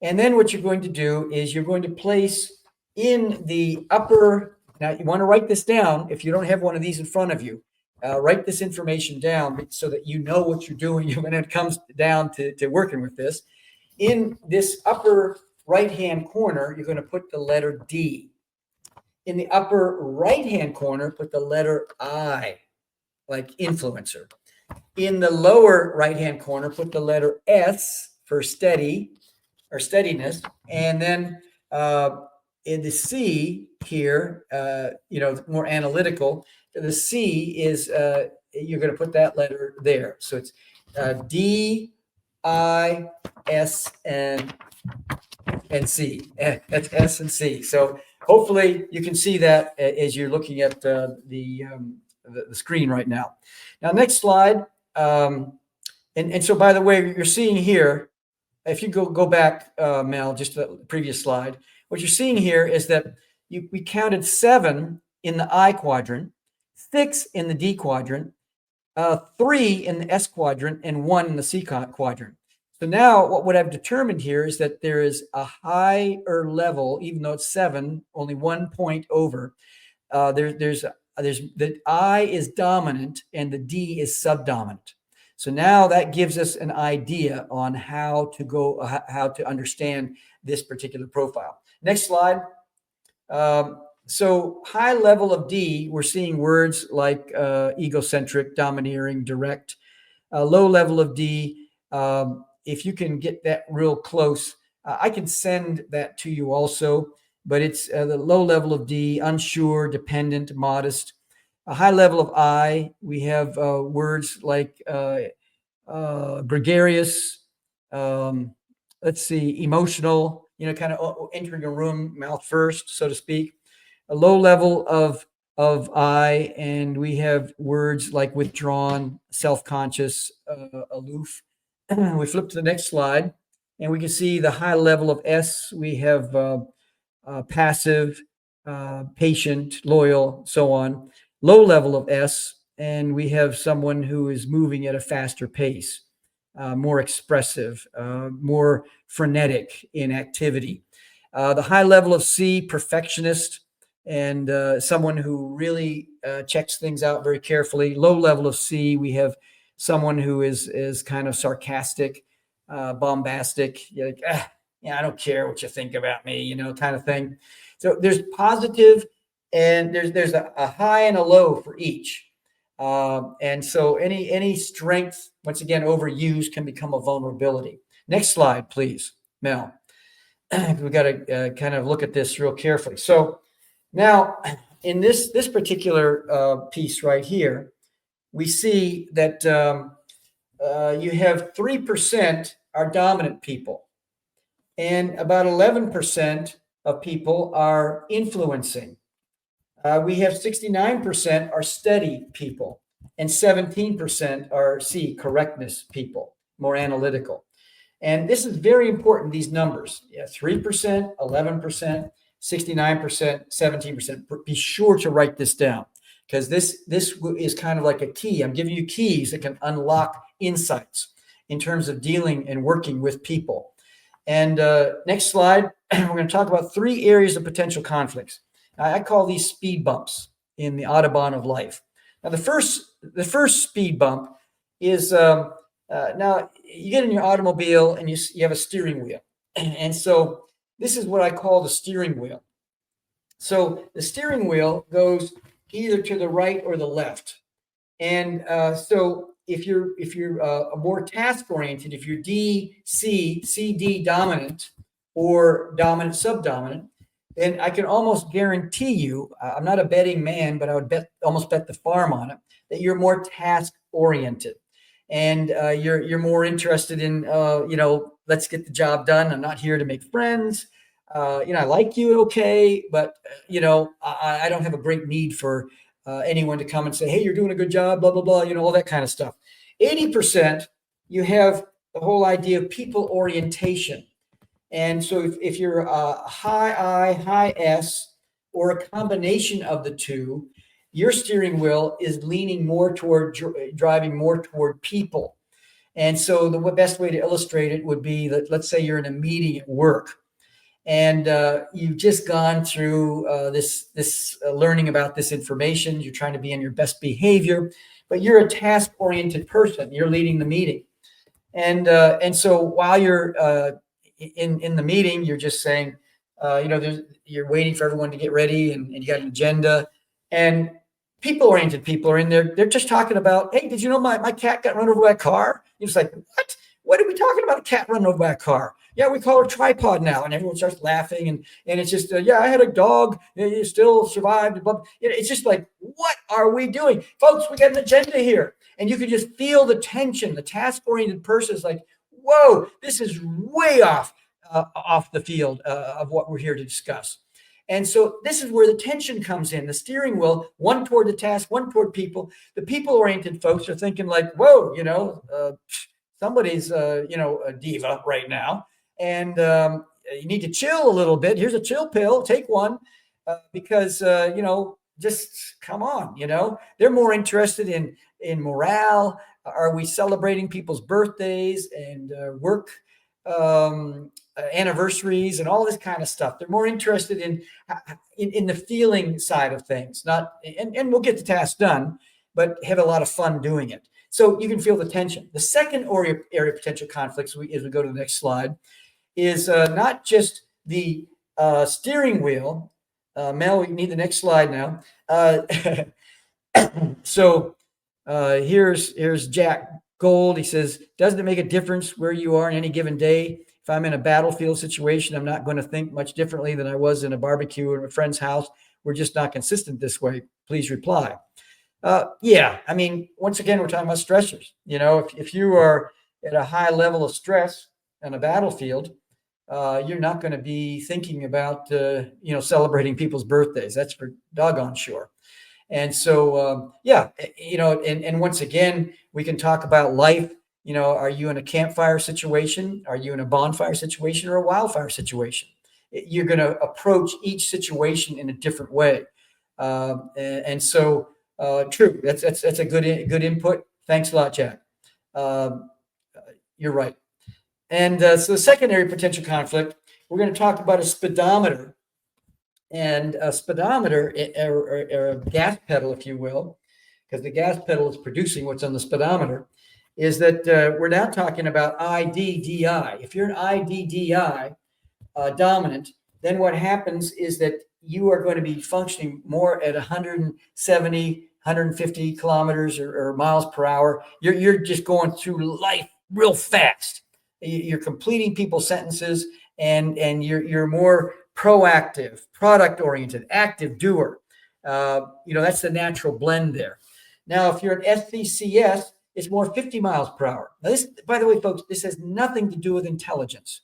And then what you're going to do is you're going to place in the upper, now you want to write this down if you don't have one of these in front of you. Write this information down so that you know what you're doing when it comes down to working with this. In this upper right-hand corner, you're going to put the letter D. In the upper right-hand corner, put the letter I, like influencer. In the lower right-hand corner, put the letter S for steady or steadiness. And then in the C here, more analytical, the C is, you're going to put that letter there. So it's D, I, S, and C. That's S and C. So hopefully you can see that as you're looking at the screen right now. Now, next slide. And so, by the way, you're seeing here, if you go back, Mel, just the previous slide, what you're seeing here is that we counted 7 in the I quadrant, 6 in the D quadrant, 3 in the S quadrant, and 1 in the C quadrant. So now what I've determined here is that there is a higher level, even though it's 7, only 1 point over. There's the I is dominant and the D is subdominant. So now that gives us an idea on how to understand this particular profile. Next slide. So high level of D, we're seeing words like egocentric, domineering, direct. Low level of D, if you can get that real close, I can send that to you also, but it's the low level of D, unsure, dependent, modest. A high level of I, we have words like gregarious, emotional, kind of entering a room mouth first, so to speak. A low level of I, and we have words like withdrawn, self-conscious, aloof. We flip to the next slide, and we can see the high level of S. We have passive, patient, loyal, so on. Low level of S, and we have someone who is moving at a faster pace, more expressive, more frenetic in activity. The high level of C, perfectionist, and someone who really checks things out very carefully. Low level of C, we have someone who is kind of sarcastic, bombastic, like, I don't care what you think about me, kind of thing. So there's positive, and there's a high and a low for each. And so any strength, once again, overused can become a vulnerability. Next slide, please, Mel. We got to kind of look at this real carefully. So now in this particular piece right here, we see that you have 3% are dominant people, and about 11% of people are influencing. We have 69% are steady people, and 17% are correctness people, more analytical. And this is very important, these numbers. 3%, 11%, 69%, 17%. Be sure to write this down, because this is kind of like a key. I'm giving you keys that can unlock insights in terms of dealing and working with people. And next slide, we're going to talk about 3 areas of potential conflicts. I call these speed bumps in the Autobahn of life. Now, the first speed bump is now you get in your automobile and you have a steering wheel. And so this is what I call the steering wheel. So the steering wheel goes either to the right or the left. And so if you're more task oriented, if you're CD dominant or dominant subdominant, then I can almost guarantee you, I'm not a betting man, but I would almost bet the farm on it, that you're more task oriented, and you're more interested in let's get the job done. I'm not here to make friends. I like you, okay, but I don't have a great need for anyone to come and say, hey, you're doing a good job, blah blah blah, all that kind of stuff. 80%, you have the whole idea of people orientation. And so if you're a high I, high S, or a combination of the two, your steering wheel is leaning more toward driving more toward people. And so the best way to illustrate it would be that, let's say you're in a meeting at work, and you've just gone through this learning about this information. You're trying to be in your best behavior, but you're a task-oriented person. You're leading the meeting. And so while you're in the meeting, you're just saying, you're waiting for everyone to get ready, and you got an agenda. And people-oriented people are in there. They're just talking about, hey, did you know my cat got run over by a car? You're just like, what? What are we talking about? A cat run over by a car? Yeah, we call her tripod now. And everyone starts laughing. And it's just, yeah, I had a dog. You still survived. It's just like, what are we doing? Folks, we got an agenda here. And you can just feel the tension. The task-oriented person is like, whoa, this is way off the field of what we're here to discuss. And so this is where the tension comes in. The steering wheel, one toward the task, one toward people. The people-oriented folks are thinking like, whoa, somebody's, a diva right now. And you need to chill a little bit. Here's a chill pill. Take one because, just come on, They're more interested in morale. Are we celebrating people's birthdays and work anniversaries and all this kind of stuff? They're more interested in the feeling side of things, and we'll get the task done, but have a lot of fun doing it. So you can feel the tension. The second area of potential conflicts, as we go to the next slide, is not just the steering wheel. Mel, we need the next slide now. So here's Jack Gold. He says, doesn't it make a difference where you are in any given day? If I'm in a battlefield situation, I'm not going to think much differently than I was in a barbecue at a friend's house. We're just not consistent this way. Please reply. Yeah, I mean, once again, we're talking about stressors. If you are at a high level of stress on a battlefield, you're not going to be thinking about, celebrating people's birthdays. That's for doggone sure. And so, and once again, we can talk about life. Are you in a campfire situation? Are you in a bonfire situation or a wildfire situation? You're going to approach each situation in a different way. And so, true. That's a good input. Thanks a lot, Jack. You're right. And so the secondary potential conflict, we're going to talk about a speedometer. And a speedometer, or a gas pedal, if you will, because the gas pedal is producing what's on the speedometer, is that we're now talking about IDDI. If you're an IDDI dominant, then what happens is that you are going to be functioning more at 170, 150 kilometers or miles per hour. You're just going through life real fast. You're completing people's sentences, and you're more proactive, product-oriented, active doer. That's the natural blend there. Now, if you're an SCCS, it's more 50 miles per hour. Now, this, by the way, folks, this has nothing to do with intelligence.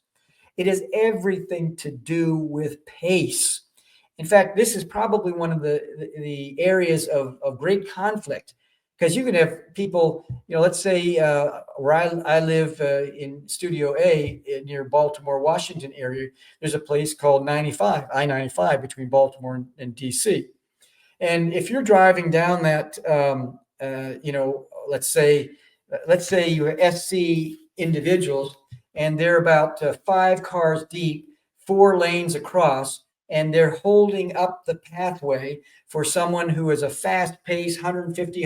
It has everything to do with pace. In fact, this is probably one of the areas of great conflict, because you can have people, let's say where I live in Studio A near Baltimore, Washington area, there's a place called I-95 between Baltimore and DC. And if you're driving down that, let's say you have SC individuals, and they're about 5 cars deep, 4 lanes across, and they're holding up the pathway for someone who is a fast-paced 150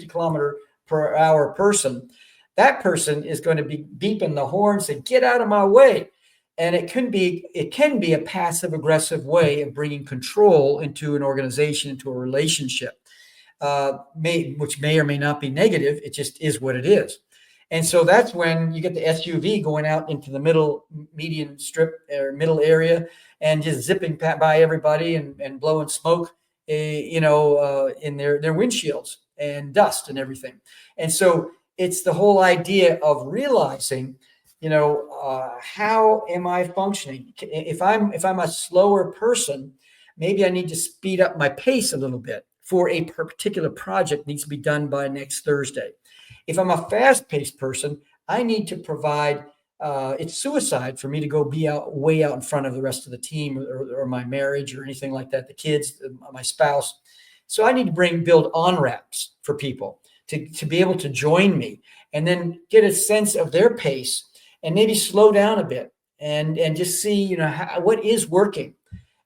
kilometer per hour person. That person is going to be beeping the horn, say, "Get out of my way!" And it can be a passive-aggressive way of bringing control into an organization, into a relationship, which may or may not be negative. It just is what it is. And so that's when you get the SUV going out into the median strip or middle area and just zipping by everybody and blowing smoke, in their windshields and dust and everything. And so it's the whole idea of realizing, how am I functioning? If I'm a slower person, maybe I need to speed up my pace a little bit for a particular project needs to be done by next Thursday. If I'm a fast-paced person, I need to provide, it's suicide for me to go be way out in front of the rest of the team or my marriage or anything like that, the kids, my spouse. So I need to build on-ramps for people to be able to join me. and then get a sense of their pace and maybe slow down a bit and just see, what is working.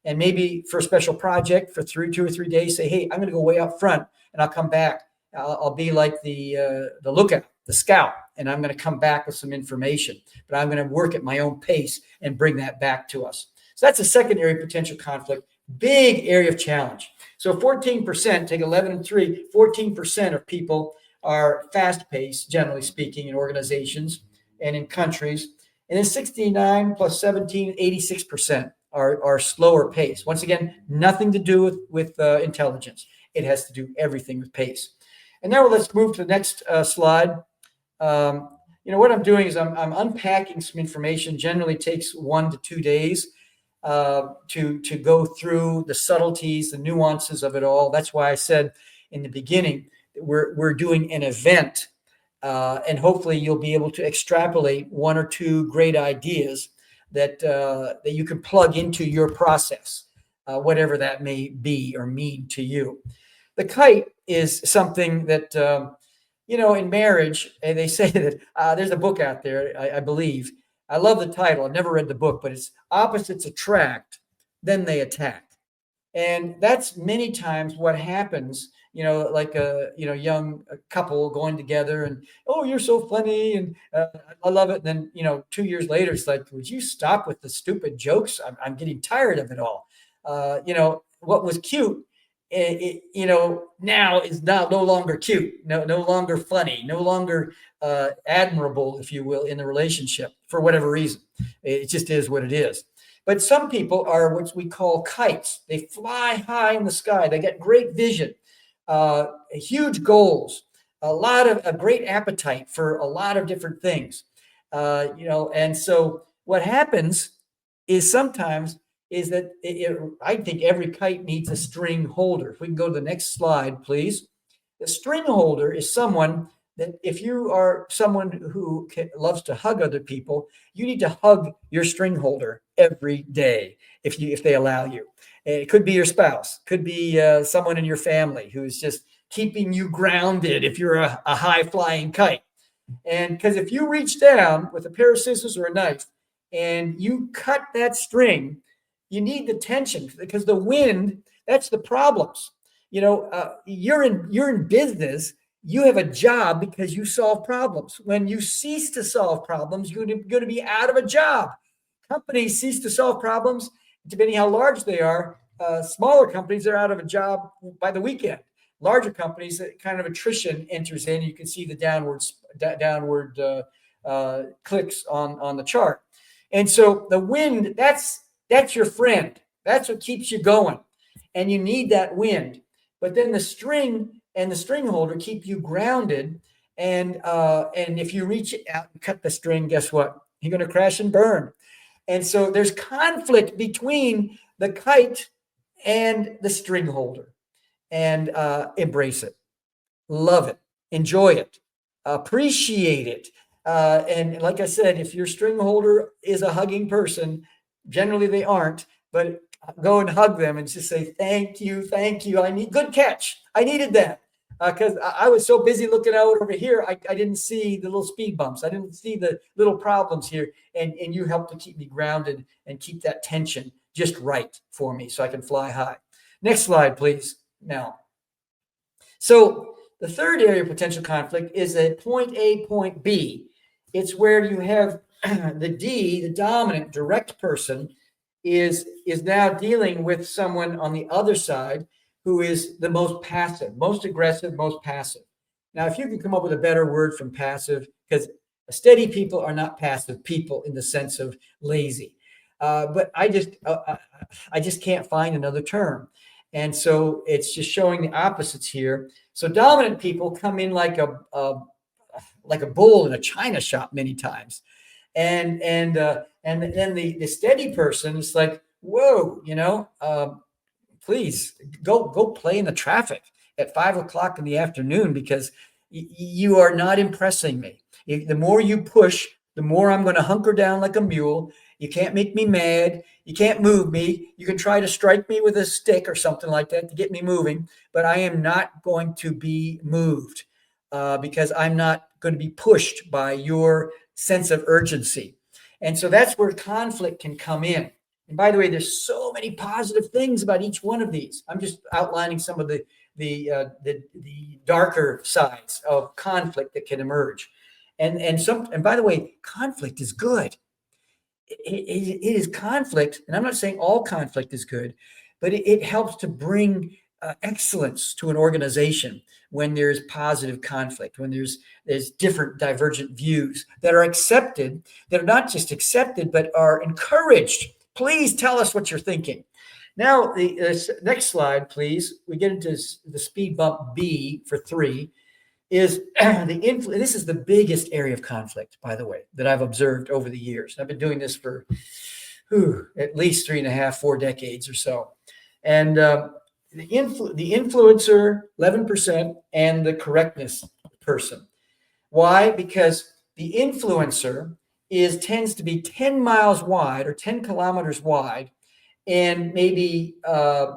And maybe for a special project for 2 or 3 days, say, hey, I'm going to go way out front and I'll come back. I'll be like the lookout, the scout, and I'm going to come back with some information, but I'm going to work at my own pace and bring that back to us. So that's a secondary potential conflict, big area of challenge. So 14%, take 11 and 3, 14% of people are fast paced, generally speaking, in organizations and in countries. And then 69 plus 17, 86% are slower pace. Once again, nothing to do with intelligence. It has to do everything with pace. And now let's move to the next slide. What I'm doing is I'm unpacking some information. Generally takes 1 to 2 days to go through the subtleties, the nuances of it all. That's why I said in the beginning that we're doing an event, and hopefully you'll be able to extrapolate 1 or 2 great ideas that you can plug into your process, whatever that may be or mean to you. The kite is something that, in marriage, and they say that there's a book out there, I believe. I love the title. I've never read the book, but it's Opposites Attract, Then They Attack. And that's many times what happens, like a young couple going together and, oh, you're so funny and I love it. And then, 2 years later, it's like, would you stop with the stupid jokes? I'm getting tired of it all. What was cute, now is no longer cute, no longer funny, no longer admirable, if you will, in the relationship for whatever reason. It just is what it is. But some people are what we call kites. They fly high in the sky. They get great vision, huge goals, a great appetite for a lot of different things. And so what happens is sometimes is that I think every kite needs a string holder. If we can go to the next slide, please. The string holder is someone that if you are someone who loves to hug other people, you need to hug your string holder every day if they allow you. It could be your spouse, could be someone in your family who's just keeping you grounded if you're a high-flying kite. And because if you reach down with a pair of scissors or a knife and you cut that string, you need the tension because the wind, that's the problems. You're in business. You have a job because you solve problems. When you cease to solve problems, you're going to be out of a job. Companies cease to solve problems, depending how large they are. Smaller companies are out of a job by the weekend. Larger companies, kind of attrition enters in. You can see the downward clicks on the chart. And so the wind, that's your friend. That's what keeps you going. And you need that wind. But then the string and the string holder keep you grounded. And if you reach out and cut the string, guess what? You're going to crash and burn. And so there's conflict between the kite and the string holder. And embrace it. Love it. Enjoy it. Appreciate it. And like I said, if your string holder is a hugging person, generally they aren't, but go and hug them and just say, thank you. I need good catch. I needed that because I was so busy looking out over here. I didn't see the little speed bumps. I didn't see the little problems here. And you helped to keep me grounded and keep that tension just right for me so I can fly high. Next slide, please. Now, so the third area of potential conflict is a point A, point B. It's where you have the D, the dominant direct person, is now dealing with someone on the other side who is the most passive, most aggressive, most passive. Now, if you can come up with a better word from passive, because steady people are not passive people in the sense of lazy. But I just can't find another term. And so it's just showing the opposites here. So dominant people come in like a bull in a china shop many times. And then the steady person is like, whoa, please go play in the traffic at 5:00 in the afternoon because you are not impressing me. The more you push, the more I'm going to hunker down like a mule. You can't make me mad. You can't move me. You can try to strike me with a stick or something like that to get me moving, but I am not going to be moved because I'm not going to be pushed by your sense of urgency. And so that's where conflict can come in. And by the way, there's so many positive things about each one of these. I'm just outlining some of the darker sides of conflict that can emerge. And by the way, conflict is good. It is conflict, and I'm not saying all conflict is good, but it helps to bring excellence to an organization when there's positive conflict, when there's different divergent views that are accepted, that are not just accepted, but are encouraged. Please tell us what you're thinking. Now, the next slide, please. We get into the speed bump B for 3. Is this is the biggest area of conflict, by the way, that I've observed over the years. I've been doing this for at least 3.5, 4 decades or so. And the influencer, 11%, and the correctness person. Why? Because the influencer tends to be 10 miles wide or 10 kilometers wide, and maybe 3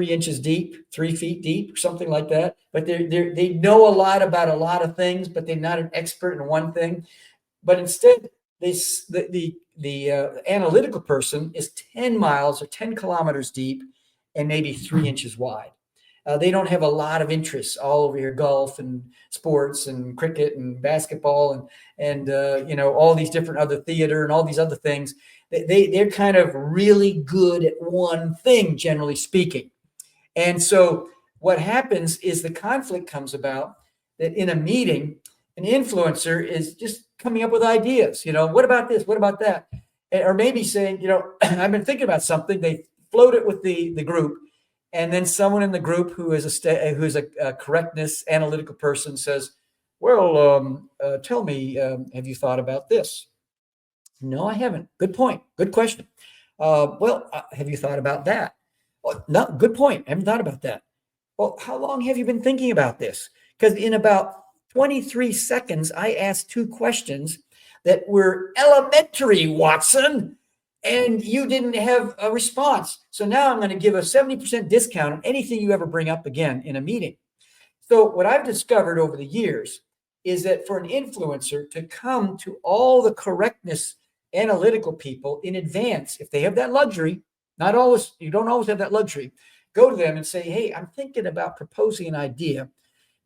inches deep, 3 feet deep, or something like that. But they know a lot about a lot of things, but they're not an expert in one thing. But instead, the analytical person is 10 miles or 10 kilometers deep and maybe 3 inches wide. They don't have a lot of interests all over here, golf and sports and cricket and basketball and all these different other theater and all these other things. They're kind of really good at one thing, generally speaking. And so what happens is the conflict comes about that in a meeting, an influencer is just coming up with ideas. What about this? What about that? Or maybe saying, I've been thinking about something. They float it with the group. And then someone in the group who is a correctness analytical person says, well, tell me, have you thought about this? No, I haven't. Good point. Good question. Have you thought about that? Well, no, good point. I haven't thought about that. Well, how long have you been thinking about this? Because in about 23 seconds, I asked 2 questions that were elementary, Watson, and you didn't have a response. So now I'm going to give a 70% discount on anything you ever bring up again in a meeting. So what I've discovered over the years is that for an influencer to come to all the correctness analytical people in advance, if they have that luxury, not always, you don't always have that luxury, go to them and say, hey, I'm thinking about proposing an idea,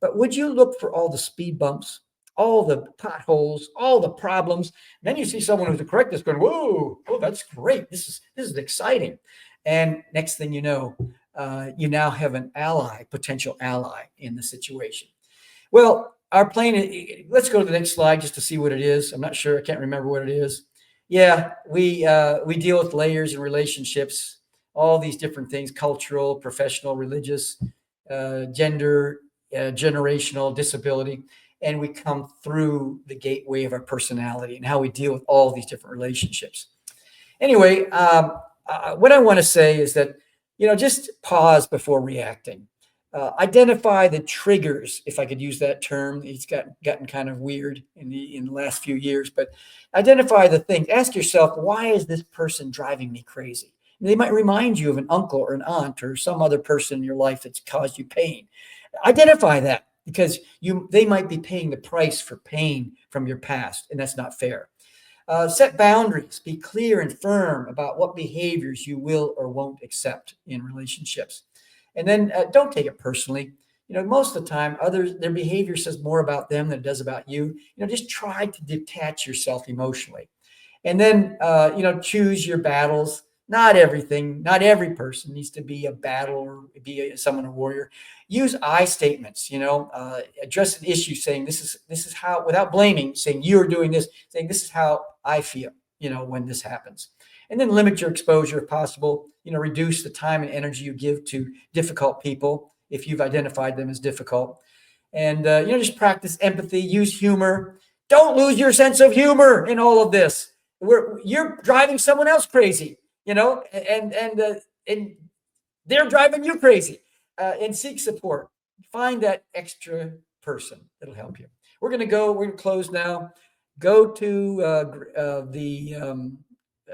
but would you look for all the speed bumps, all the potholes, all the problems? And then you see someone who's the correctness going, whoa, oh, that's great. This is exciting. And next thing you know, you now have an ally, potential ally in the situation. Well, our plan, let's go to the next slide just to see what it is. I'm not sure. I can't remember what it is. Yeah, we deal with layers and relationships, all these different things, cultural, professional, religious, gender, generational, disability, and we come through the gateway of our personality and how we deal with all these different relationships. Anyway, what I want to say is that, just pause before reacting. Identify the triggers, if I could use that term. It's gotten kind of weird in the last few years, but identify the things. Ask yourself, why is this person driving me crazy? And they might remind you of an uncle or an aunt or some other person in your life that's caused you pain. Identify that, because they might be paying the price for pain from your past, and that's not fair. Set boundaries. Be clear and firm about what behaviors you will or won't accept in relationships. And then don't take it personally. Most of the time, their behavior says more about them than it does about you. Just try to detach yourself emotionally. And then, choose your battles. Not everything, not every person needs to be a battle or be someone a warrior. Use I statements, address an issue saying this is how, without blaming, saying you're doing this, saying this is how I feel, when this happens. And then limit your exposure if possible. Reduce the time and energy you give to difficult people if you've identified them as difficult. And, just practice empathy, use humor. Don't lose your sense of humor in all of this. You're driving someone else crazy, and they're driving you crazy. And seek support. Find that extra person that'll help you. We're going to close now. Go to the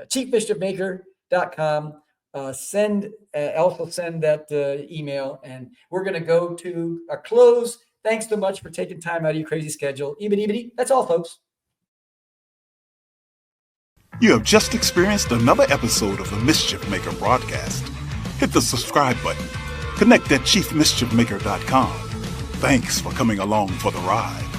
chiefmischiefmaker.com. Also send that email, and we're going to go to a close Thanks so much for taking time out of your crazy schedule. Ebity. That's all, folks. You have just experienced another episode of the Mischief Maker broadcast. Hit the subscribe button. Connect at chiefmischiefmaker.com. Thanks for coming along for the ride.